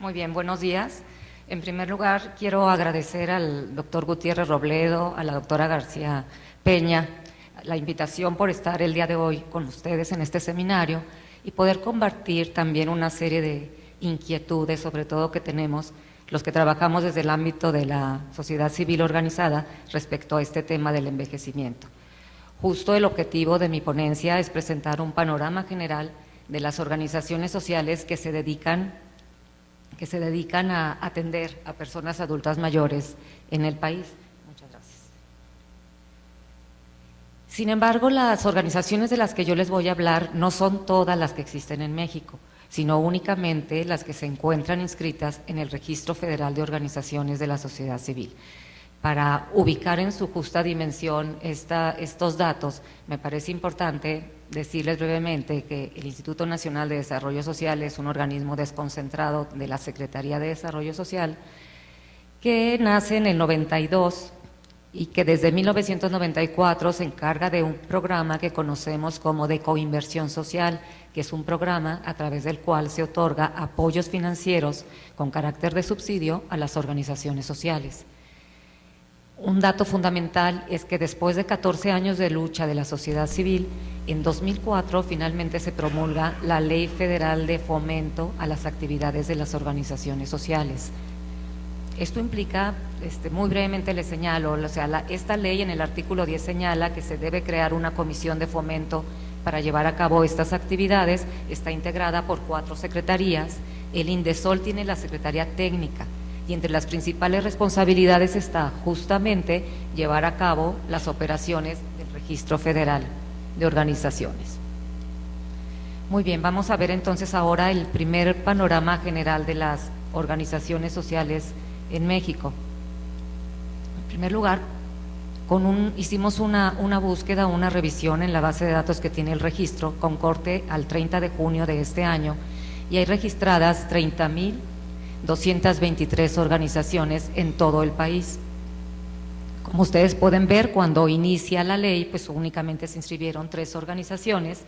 Muy bien, buenos días. En primer lugar, quiero agradecer al doctor Gutiérrez Robledo, a la doctora García Peña, la invitación por estar el día de hoy con ustedes en este seminario y poder compartir también una serie de inquietudes, sobre todo que tenemos los que trabajamos desde el ámbito de la sociedad civil organizada respecto a este tema del envejecimiento. Justo el objetivo de mi ponencia es presentar un panorama general de las organizaciones sociales que se dedican a atender a personas adultas mayores en el país. Muchas gracias. Sin embargo, las organizaciones de las que yo les voy a hablar no son todas las que existen en México, sino únicamente las que se encuentran inscritas en el Registro Federal de Organizaciones de la Sociedad Civil. Para ubicar en su justa dimensión estos datos, me parece importante decirles brevemente que el Instituto Nacional de Desarrollo Social es un organismo desconcentrado de la Secretaría de Desarrollo Social que nace en el 92 y que desde 1994 se encarga de un programa que conocemos como de coinversión social, que es un programa a través del cual se otorga apoyos financieros con carácter de subsidio a las organizaciones sociales. Un dato fundamental es que después de 14 años de lucha de la sociedad civil, en 2004 finalmente se promulga la Ley Federal de Fomento a las Actividades de las Organizaciones Sociales. Esto implica, muy brevemente les señalo, esta ley en el artículo 10 señala que se debe crear una comisión de fomento para llevar a cabo estas actividades. Está integrada por 4 secretarías. El INDESOL tiene la Secretaría Técnica, y entre las principales responsabilidades está justamente llevar a cabo las operaciones del Registro Federal de Organizaciones. Muy bien, vamos a ver entonces ahora el primer panorama general de las organizaciones sociales en México. En primer lugar, hicimos una búsqueda, una revisión en la base de datos que tiene el registro con corte al 30 de junio de este año, y hay registradas 30,223 organizaciones en todo el país. Como ustedes pueden ver, cuando inicia la ley, pues únicamente se inscribieron 3 organizaciones.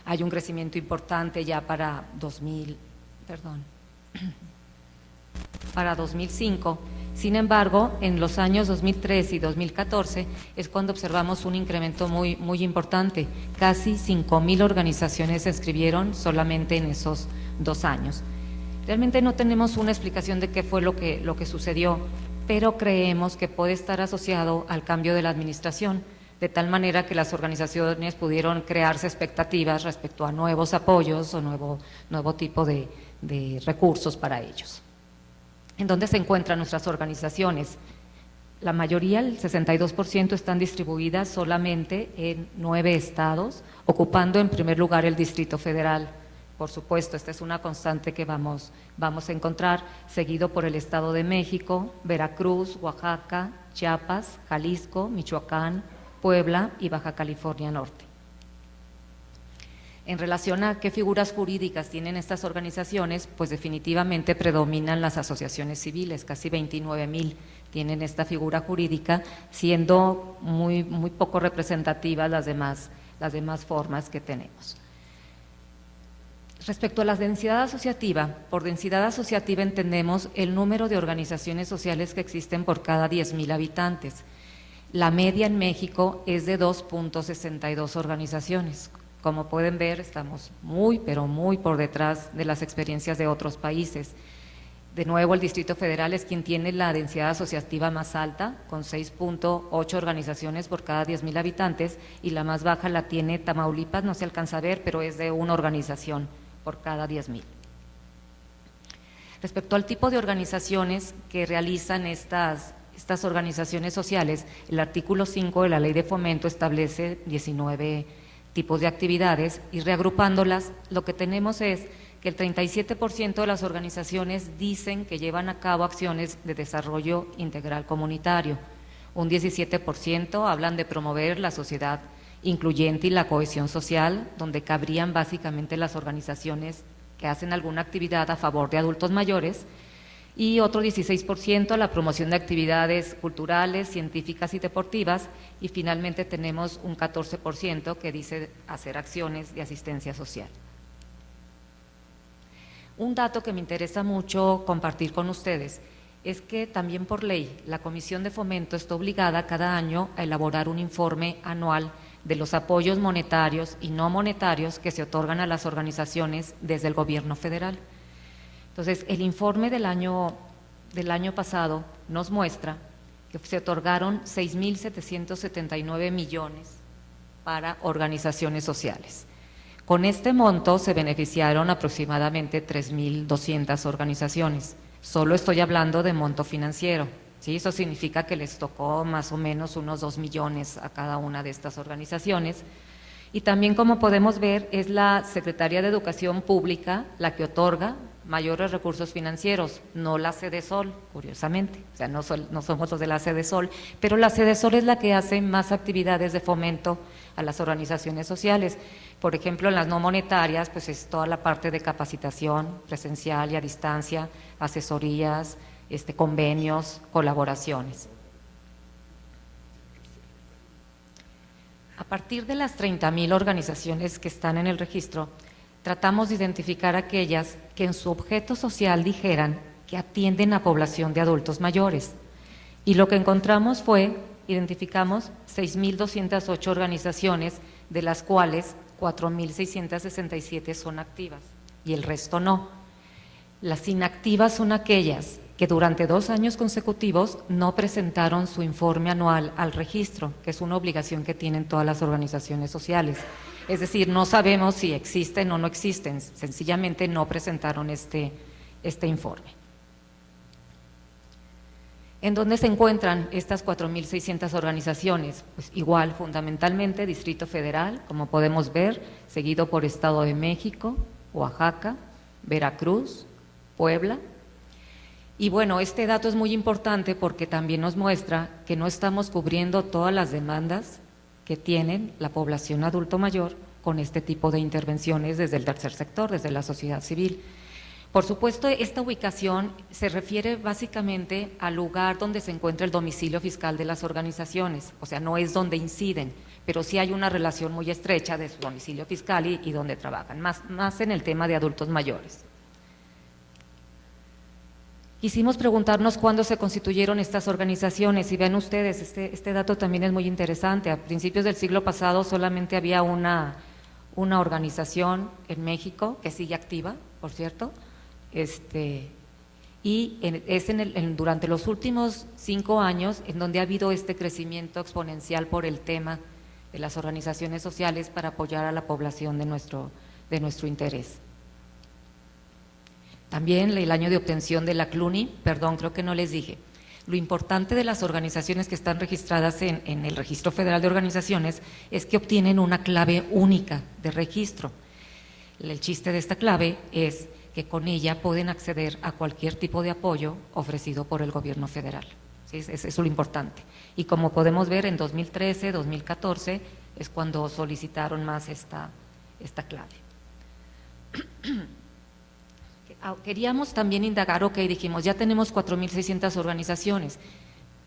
Hay un crecimiento importante ya para 2005. Sin embargo, en los años 2013 y 2014 es cuando observamos un incremento muy importante. Casi 5,000 organizaciones se inscribieron solamente en esos 2 años. Realmente no tenemos una explicación de qué fue lo que sucedió, pero creemos que puede estar asociado al cambio de la administración, de tal manera que las organizaciones pudieron crearse expectativas respecto a nuevos apoyos o nuevo tipo de recursos para ellos. ¿En dónde se encuentran nuestras organizaciones? La mayoría, el 62%, están distribuidas solamente en 9 estados, ocupando en primer lugar el Distrito Federal. Por supuesto, esta es una constante que vamos a encontrar, seguido por el Estado de México, Veracruz, Oaxaca, Chiapas, Jalisco, Michoacán, Puebla y Baja California Norte. En relación a qué figuras jurídicas tienen estas organizaciones, pues definitivamente predominan las asociaciones civiles, casi 29,000 tienen esta figura jurídica, siendo muy poco representativas las demás formas que tenemos. Respecto a la densidad asociativa, por densidad asociativa entendemos el número de organizaciones sociales que existen por cada 10,000 habitantes. La media en México es de 2,62 organizaciones. Como pueden ver, estamos pero muy por detrás de las experiencias de otros países. De nuevo, el Distrito Federal es quien tiene la densidad asociativa más alta, con 6,8 organizaciones por cada 10,000 habitantes, y la más baja la tiene Tamaulipas, no se alcanza a ver, pero es de 1 organización por cada 10,000. Respecto al tipo de organizaciones que realizan estas organizaciones sociales, el artículo 5 de la Ley de Fomento establece 19 tipos de actividades, y reagrupándolas, lo que tenemos es que el 37% de las organizaciones dicen que llevan a cabo acciones de desarrollo integral comunitario, un 17% hablan de promover la sociedad incluyente y la cohesión social, donde cabrían básicamente las organizaciones que hacen alguna actividad a favor de adultos mayores, y otro 16% la promoción de actividades culturales, científicas y deportivas, y finalmente tenemos un 14% que dice hacer acciones de asistencia social. Un dato que me interesa mucho compartir con ustedes es que también por ley la Comisión de Fomento está obligada cada año a elaborar un informe anual de los apoyos monetarios y no monetarios que se otorgan a las organizaciones desde el gobierno federal. Entonces, el informe del año pasado nos muestra que se otorgaron 6.779 millones para organizaciones sociales. Con este monto se beneficiaron aproximadamente 3.200 organizaciones. Solo estoy hablando de monto financiero, ¿sí? Eso significa que les tocó más o menos unos 2 millones a cada una de estas organizaciones. Y también, como podemos ver, es la Secretaría de Educación Pública la que otorga mayores recursos financieros, no la Sedesol, curiosamente, o sea, no somos los de la Sedesol, pero la Sedesol es la que hace más actividades de fomento a las organizaciones sociales. Por ejemplo, en las no monetarias, pues es toda la parte de capacitación presencial y a distancia, asesorías, convenios, colaboraciones. A partir de las 30.000 organizaciones que están en el registro, tratamos de identificar aquellas que en su objeto social dijeran que atienden a población de adultos mayores. Y lo que encontramos identificamos 6.208 organizaciones, de las cuales 4.667 son activas y el resto no. Las inactivas son aquellas que durante 2 años consecutivos no presentaron su informe anual al registro, que es una obligación que tienen todas las organizaciones sociales. Es decir, no sabemos si existen o no existen, sencillamente no presentaron este informe. ¿En dónde se encuentran estas 4.600 organizaciones? Pues igual, fundamentalmente Distrito Federal, como podemos ver, seguido por Estado de México, Oaxaca, Veracruz, Puebla. Y bueno, este dato es muy importante porque también nos muestra que no estamos cubriendo todas las demandas que tienen la población adulto mayor con este tipo de intervenciones desde el tercer sector, desde la sociedad civil. Por supuesto, esta ubicación se refiere básicamente al lugar donde se encuentra el domicilio fiscal de las organizaciones, o sea, no es donde inciden, pero sí hay una relación muy estrecha de su domicilio fiscal y donde trabajan, más en el tema de adultos mayores. Quisimos preguntarnos cuándo se constituyeron estas organizaciones y ven ustedes, este dato también es muy interesante. A principios del siglo pasado solamente había una organización en México que sigue activa, por cierto, durante los últimos 5 años en donde ha habido este crecimiento exponencial por el tema de las organizaciones sociales para apoyar a la población de nuestro interés. También el año de obtención de la CLUNY, creo que no les dije. Lo importante de las organizaciones que están registradas en el Registro Federal de Organizaciones es que obtienen una clave única de registro. El chiste de esta clave es que con ella pueden acceder a cualquier tipo de apoyo ofrecido por el gobierno federal. ¿Sí? Eso es lo importante. Y como podemos ver, en 2013, 2014 es cuando solicitaron más esta clave. Queríamos también indagar, dijimos, ya tenemos 4.600 organizaciones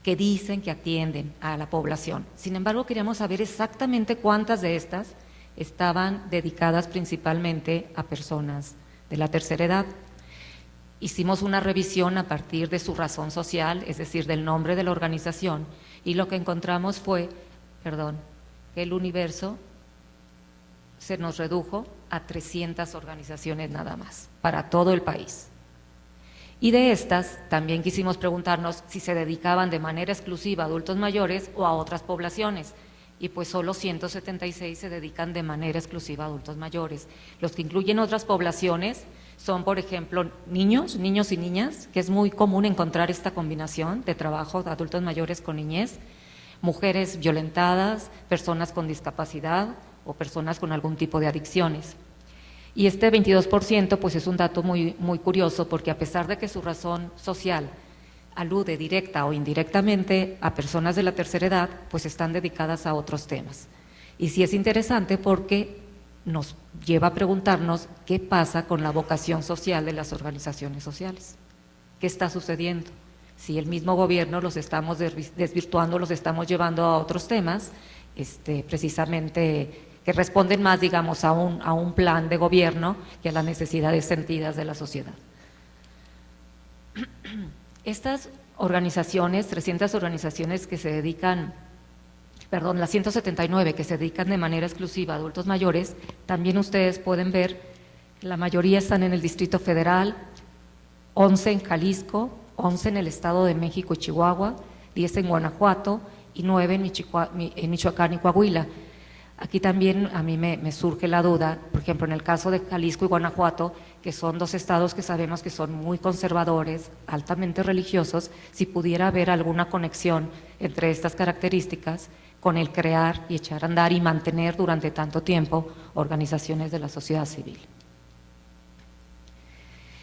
que dicen que atienden a la población. Sin embargo, queríamos saber exactamente cuántas de estas estaban dedicadas principalmente a personas de la tercera edad. Hicimos una revisión a partir de su razón social, es decir, del nombre de la organización, y lo que encontramos fue, que el universo se nos redujo a 300 organizaciones nada más, para todo el país. Y de estas también quisimos preguntarnos si se dedicaban de manera exclusiva a adultos mayores o a otras poblaciones, y pues solo 176 se dedican de manera exclusiva a adultos mayores. Los que incluyen otras poblaciones son, por ejemplo, niños y niñas, que es muy común encontrar esta combinación de trabajo de adultos mayores con niñez, mujeres violentadas, personas con discapacidad o personas con algún tipo de adicciones. Y este 22% pues es un dato muy, muy curioso, porque a pesar de que su razón social alude directa o indirectamente a personas de la tercera edad, pues están dedicadas a otros temas. Y sí es interesante porque nos lleva a preguntarnos qué pasa con la vocación social de las organizaciones sociales. ¿Qué está sucediendo? Si el mismo gobierno los estamos desvirtuando, los estamos llevando a otros temas, precisamente que responden más, digamos, a un plan de gobierno que a las necesidades sentidas de la sociedad. Estas organizaciones, 300 organizaciones que se dedican, perdón, las 179 que se dedican de manera exclusiva a adultos mayores, también ustedes pueden ver, la mayoría están en el Distrito Federal, 11 en Jalisco, 11 en el Estado de México y Chihuahua, 10 en Guanajuato y 9 en Michoacán y Coahuila. Aquí también a mí me surge la duda, por ejemplo, en el caso de Jalisco y Guanajuato, que son dos estados que sabemos que son muy conservadores, altamente religiosos, si pudiera haber alguna conexión entre estas características con el crear y echar a andar y mantener durante tanto tiempo organizaciones de la sociedad civil.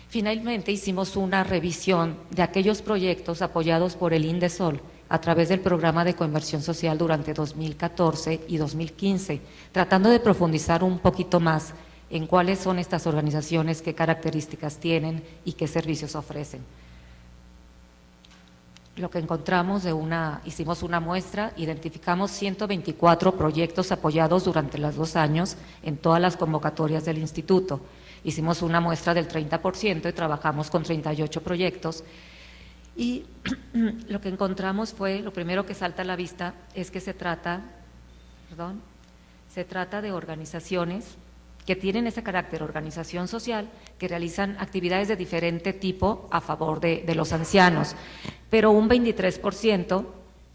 Finalmente hicimos una revisión de aquellos proyectos apoyados por el INDESOL a través del programa de coinversión social durante 2014 y 2015, tratando de profundizar un poquito más en cuáles son estas organizaciones, qué características tienen y qué servicios ofrecen. Lo que encontramos hicimos una muestra, identificamos 124 proyectos apoyados durante los 2 años en todas las convocatorias del instituto. Hicimos una muestra del 30% y trabajamos con 38 proyectos. Y lo que encontramos fue, lo primero que salta a la vista es que se trata de organizaciones que tienen ese carácter organización social, que realizan actividades de diferente tipo a favor de los ancianos, pero un 23%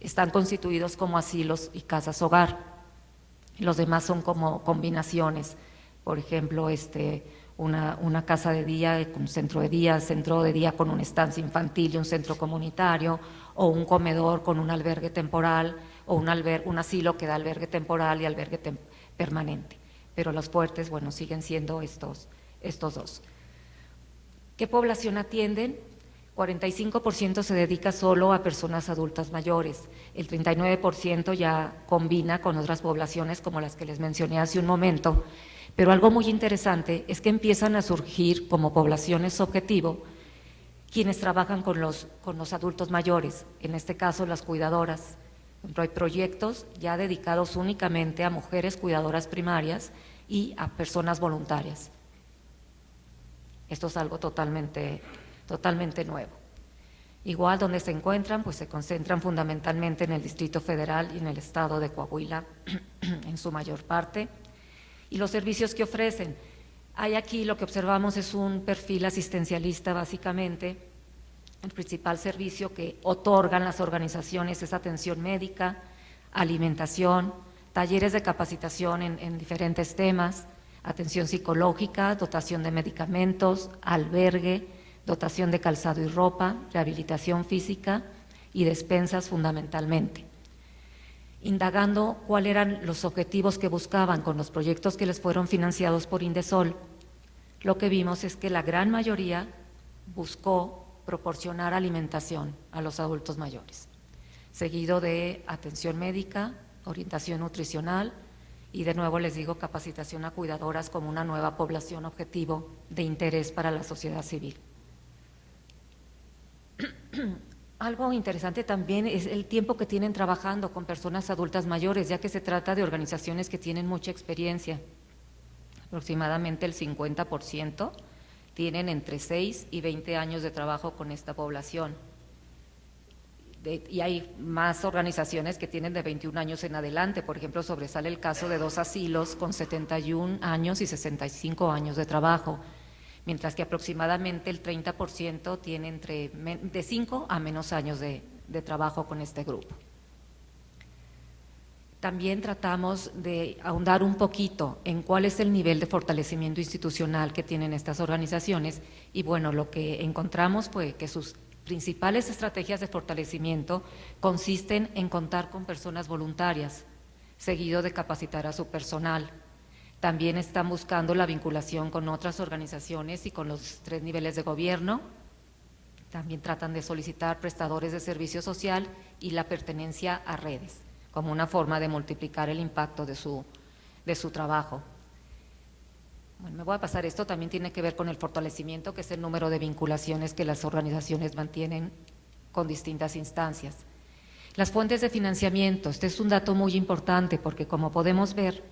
están constituidos como asilos y casas hogar. Los demás son como combinaciones, por ejemplo, una casa de día, un centro de día con una estancia infantil y un centro comunitario, o un comedor con un albergue temporal, o un asilo que da albergue temporal y albergue permanente. Pero los fuertes, bueno, siguen siendo estos dos. ¿Qué población atienden? 45% se dedica solo a personas adultas mayores, el 39% ya combina con otras poblaciones como las que les mencioné hace un momento, pero algo muy interesante es que empiezan a surgir como poblaciones objetivo quienes trabajan con los adultos mayores, en este caso las cuidadoras. Hay proyectos ya dedicados únicamente a mujeres cuidadoras primarias y a personas voluntarias. Esto es algo totalmente nuevo. Igual donde se encuentran, pues se concentran fundamentalmente en el Distrito Federal y en el estado de Coahuila en su mayor parte. Y los servicios que ofrecen, hay aquí lo que observamos es un perfil asistencialista básicamente. El principal servicio que otorgan las organizaciones es atención médica, alimentación, talleres de capacitación en diferentes temas, atención psicológica, dotación de medicamentos, albergue, dotación de calzado y ropa, rehabilitación física y despensas fundamentalmente. Indagando cuáles eran los objetivos que buscaban con los proyectos que les fueron financiados por INDESOL, lo que vimos es que la gran mayoría buscó proporcionar alimentación a los adultos mayores, seguido de atención médica, orientación nutricional y de nuevo les digo capacitación a cuidadoras como una nueva población objetivo de interés para la sociedad civil. Algo interesante también es el tiempo que tienen trabajando con personas adultas mayores, ya que se trata de organizaciones que tienen mucha experiencia. Aproximadamente el 50% tienen entre 6 y 20 años de trabajo con esta población. Y hay más organizaciones que tienen de 21 años en adelante. Por ejemplo, sobresale el caso de 2 asilos con 71 años y 65 años de trabajo, mientras que aproximadamente el 30% tiene de 5 a menos años de trabajo con este grupo. También tratamos de ahondar un poquito en cuál es el nivel de fortalecimiento institucional que tienen estas organizaciones y bueno, lo que encontramos fue que sus principales estrategias de fortalecimiento consisten en contar con personas voluntarias, seguido de capacitar a su personal. También están buscando la vinculación con otras organizaciones y con los 3 niveles de gobierno. También tratan de solicitar prestadores de servicio social y la pertenencia a redes, como una forma de multiplicar el impacto de su trabajo. Bueno, me voy a pasar esto, también tiene que ver con el fortalecimiento, que es el número de vinculaciones que las organizaciones mantienen con distintas instancias. Las fuentes de financiamiento, este es un dato muy importante porque como podemos ver,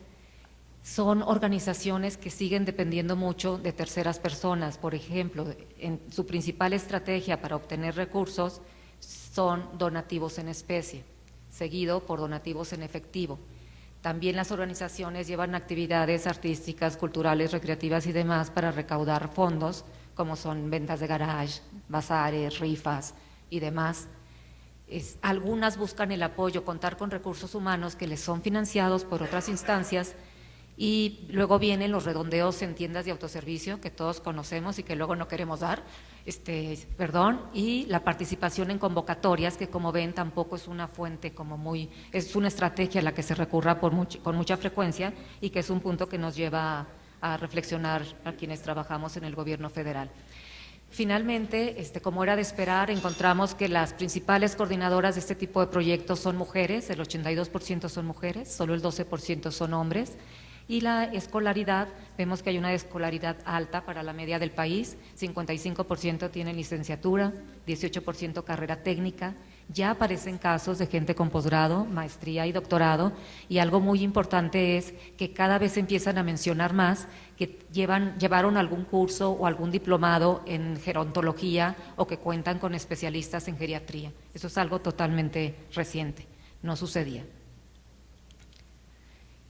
Son organizaciones que siguen dependiendo mucho de terceras personas. Por ejemplo, en su principal estrategia para obtener recursos son donativos en especie, seguido por donativos en efectivo. También las organizaciones llevan actividades artísticas, culturales, recreativas y demás para recaudar fondos, como son ventas de garage, bazares, rifas y demás. Algunas buscan el apoyo, contar con recursos humanos que les son financiados por otras instancias, y luego vienen los redondeos en tiendas de autoservicio que todos conocemos y que luego no queremos dar, y la participación en convocatorias, que como ven tampoco es una fuente es una estrategia a la que se recurra con mucha frecuencia, y que es un punto que nos lleva a reflexionar a quienes trabajamos en el gobierno federal. Finalmente, como era de esperar, encontramos que las principales coordinadoras de este tipo de proyectos son mujeres, el 82% son mujeres, solo el 12% son hombres. Y la escolaridad, vemos que hay una escolaridad alta para la media del país, 55% tienen licenciatura, 18% carrera técnica. Ya aparecen casos de gente con posgrado, maestría y doctorado, y algo muy importante es que cada vez empiezan a mencionar más que llevaron algún curso o algún diplomado en gerontología, o que cuentan con especialistas en geriatría. Eso es algo totalmente reciente, no sucedía.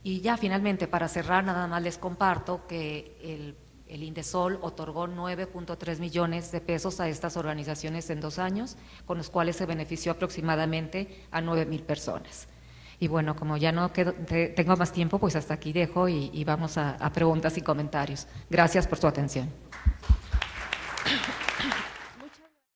Y ya finalmente, para cerrar, nada más les comparto que el Indesol otorgó 9.3 millones de pesos a estas organizaciones en 2 años, con los cuales se benefició aproximadamente a 9,000 personas. Y bueno, como ya no tengo más tiempo, pues hasta aquí dejo y vamos a preguntas y comentarios. Gracias por su atención.